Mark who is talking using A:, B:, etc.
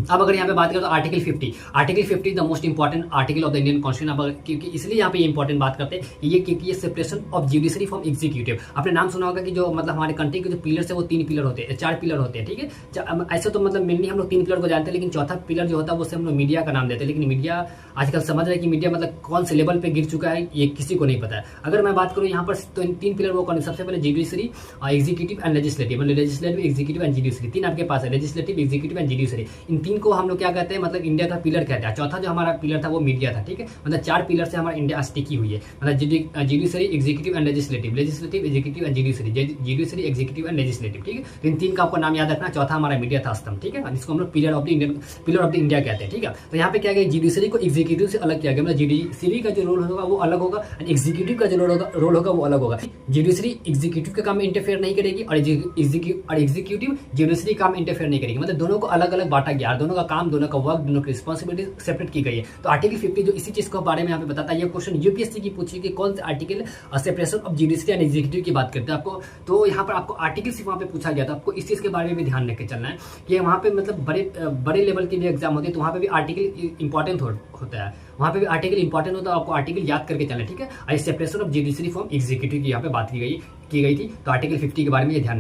A: अब अगर यहाँ पे बात करें तो article 50 the most important article of the Indian constitution. अब क्योंकि इसलिए यहाँ पे इंपॉर्टेंट बात करते हैं ये, क्योंकि ये separation of judiciary from executive. आपने नाम सुना होगा कि जो मतलब हमारे कंट्री के जो पिलर्स है वो 3 पिलर होते हैं, 4 पिलर होते हैं, ठीक है। ऐसे तो मतलब मेनली हम लोग 3 पिलर को जानते हैं, लेकिन चौथा पिलर जो होता है उससे हम लोग मीडिया का नाम देते हैं। लेकिन मीडिया आजकल समझ रहे हैं कि मीडिया मतलब कौन से लेवल पे गिर चुका है ये किसी को नहीं पता है। अगर मैं बात करूँ यहाँ पर तो 3 पिलर वो कौन है, सबसे पहले जुडिशरी, एग्जीक्यूटिव एंड लेजिस्लेटिव। मतलब लेजिस्लेटिव, एग्जीक्यूटिव एंड जुडिशरी, 3 आपके पास है, लेजिस्लेटिव, एग्जीक्यूटिव एंड जुडिशरी। इन 3 को हम लोग क्या कहते हैं, मतलब इंडिया का पिलर कहते हैं। चौथा जो हमारा पिलर था वो मीडिया था, ठीक है। मतलब 4 पिलर से हमारा इंडिया आज टिकी हुई है, मतलब judiciary, executive and legislative, executive and judiciary, executive and legislative, ठीक है। तो इन 3 का आपको नाम याद रखना। चौथा हमारा मीडिया था, स्तंभ, ठीक है, जिसको हम लोग पिलर ऑफ द इंडिया कहते हैं, ठीक है। तो यहाँ पे क्या गया, जुडिशरी को एग्जीक्यूटिव से अलग किया गया, मतलब जुडिशरी का जो रोल होगा वो अलग होगा, एग्जीक्यूटिव का जो रोल होगा वो अलग होगा। जुडिशरी एग्जीक्यूटिव के काम में इंटरफेयर नहीं करेगी और एग्जीक्यूटिव जुडिशरी काम इंटरफेयर नहीं करेगी। मतलब दोनों को अलग अलग बांटा गया, दोनों का काम, दोनों का वर्क, दोनों की रिस्पॉन्सिबिलिटी सेपरेट की गई है। तो आर्टिकल 50 जो इसी चीज के बारे में यहाँ पे बताता है, ये क्वेश्चन यूपीएससी की पूछी कि कौन से article separation of judiciary and executive की बात करते हैं आपको। तो यहाँ पर आपको आर्टिकल सिर्फ वहाँ पे पूछा गया था, आपको इस चीज के बारे में भी ध्यान रख के चलना है कि वहाँ पे मतलब बड़े लेवल के भी एग्जाम होते हैं, तो वहाँ पे भी आर्टिकल इंपॉर्टेंट होता है, वहाँ पे भी आर्टिकल इंपॉर्टेंट होता है, आपको आर्टिकल याद करके चलना है, ठीक है। और separation of judiciary from executive की यहाँ पे बात की गई थी, तो आर्टिकल 50 के बारे में ये ध्यान